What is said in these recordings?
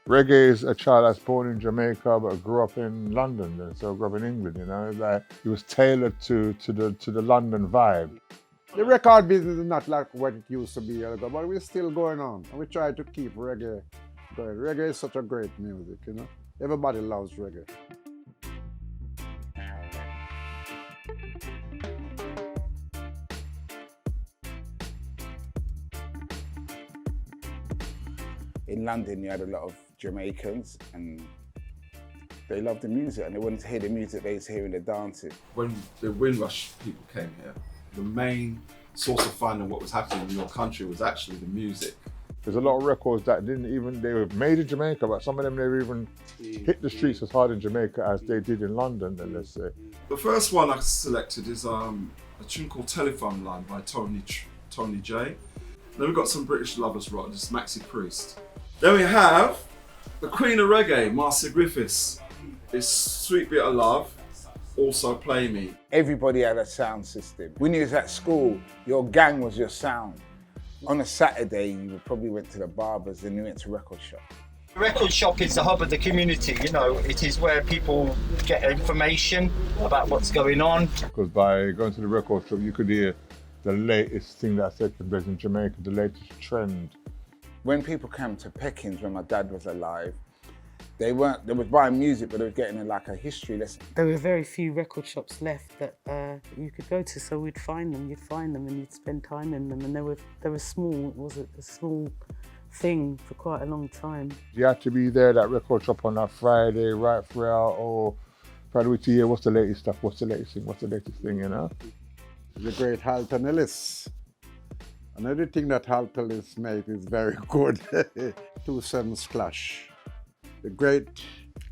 Reggae is a child that's born in Jamaica but grew up in London, and so grew up in England. You know, like it was tailored to the London vibe. The record business is not like what it used to be years ago, but we're still going on. And we try to keep reggae going. Reggae is such a great music, you know. Everybody loves reggae. In London, you had a lot of Jamaicans, and they loved the music, and they wanted to hear the music they used to hear in the dancing. When the Windrush people came here, the main source of finding what was happening in your country was actually the music. There's a lot of records that they were made in Jamaica, but some of them never even hit the streets as hard in Jamaica as they did in London, let's say. The first one I selected is a tune called Telephone Line by Tony J. Then we've got some British lovers rock, this is Maxi Priest. Then we have the Queen of Reggae, Marcia Griffiths. It's Sweet Bit of Love, also Play Me. Everybody had a sound system. When you was at school, your gang was your sound. On a Saturday, you probably went to the barbers and you went to record shop. The record shop is the hub of the community, you know. It is where people get information about what's going on. Because by going to the record shop, you could hear the latest thing that's taking place in Jamaica, the latest trend. When people came to Peckins when my dad was alive, they was buying music, but they were getting like a history lesson. There were very few record shops left that you could go to, so you'd find them and you'd spend time in them, and they were small. It was a small thing for quite a long time. You had to be there, that record shop on that Friday, right throughout, or Friday to hear what's the latest stuff, what's the latest thing, you know? The great Halton Ellis. Another thing that Halton Ellis made is very good. 2/7 Clash. The great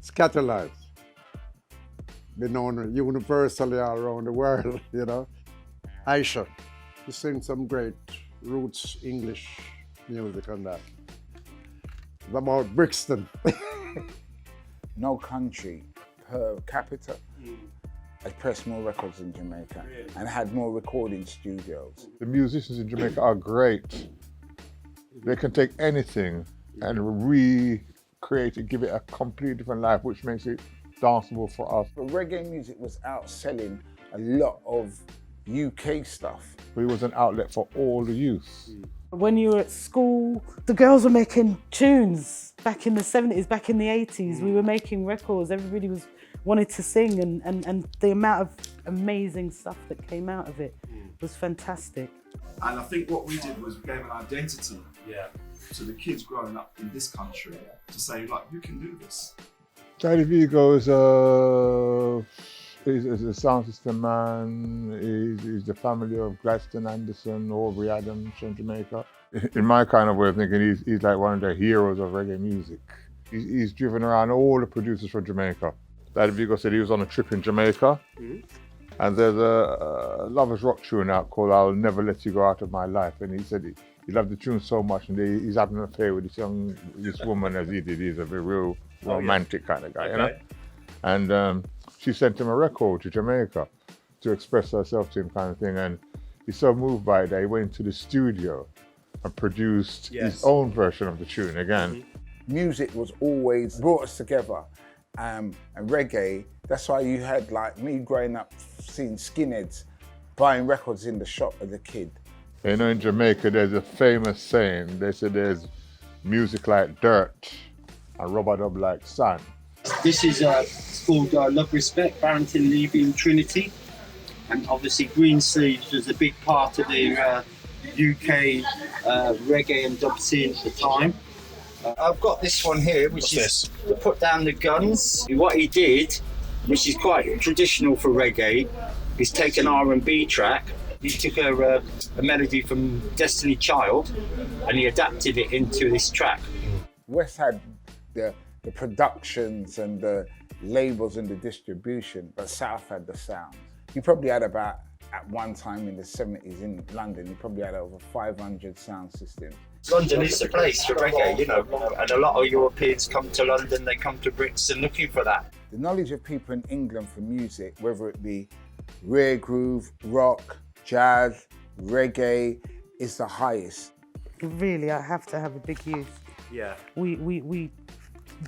Scatterlight. Been known universally all around the world, you know. Aisha. She sings some great roots English music on that. It's about Brixton. No country per capita has pressed more records in Jamaica and had more recording studios. The musicians in Jamaica are great. They can take anything and recreate it, give it a completely different life, which makes it danceable for us. But reggae music was outselling a lot of UK stuff. It was an outlet for all the youth. When you were at school, the girls were making tunes. Back in the 70s, back in the 80s, we were making records. Everybody wanted to sing, and the amount of amazing stuff that came out of it was fantastic. And I think what we did was we gave an identity to the kids growing up in this country to say, like, you can do this. Daddy Vigo is a sound system man. He's the family of Gladstone Anderson, Aubrey Adams from Jamaica. In my kind of way of thinking, he's like one of the heroes of reggae music. He's driven around all the producers from Jamaica. Daddy Vigo said he was on a trip in Jamaica, and there's a lovers rock tune out called "I'll Never Let You Go Out of My Life," and he said he loved the tune so much, and he's having an affair with this woman as he did. He's a very real romantic kind of guy, you know. And she sent him a record to Jamaica to express herself to him, kind of thing. And he's so moved by it that he went to the studio and produced his own version of the tune again. Music was always brought us together. And reggae, that's why you had, like me growing up, seeing skinheads buying records in the shop as a kid. You know, in Jamaica, there's a famous saying. They say there's music like dirt and rubber dub like sand. This is called Love Respect, Barrington Levy and Trinity. And obviously Green Sleeves was a big part of the UK reggae and dub scene at the time. I've got this one here, which is to put down the guns. What he did, which is quite traditional for reggae, is take an R&B track. He took a melody from Destiny Child and he adapted it into this track. West had the productions and the labels and the distribution, but South had the sound. You probably had about, at one time in the 70s in London, you probably had over 500 sound systems. London is the place for reggae, you know, and a lot of Europeans come to London, they come to Brixton looking for that. The knowledge of people in England for music, whether it be rare groove, rock, jazz, reggae, is the highest. Really, I have to have a big youth. Yeah. We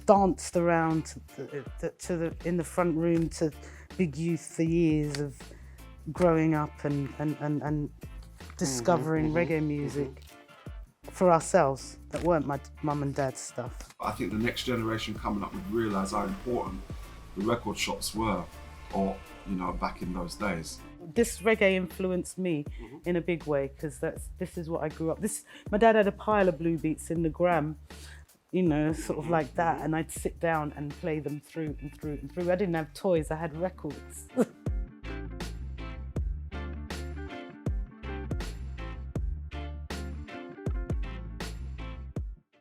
danced around in the front room to Big Youth for years of growing up and discovering reggae music for ourselves that weren't my mum and dad's stuff. I think the next generation coming up would realise how important the record shops were, or back in those days. This reggae influenced me in a big way because this is what I grew up. My dad had a pile of blue beats in the gram, sort of like that, and I'd sit down and play them through and through and through. I didn't have toys, I had records.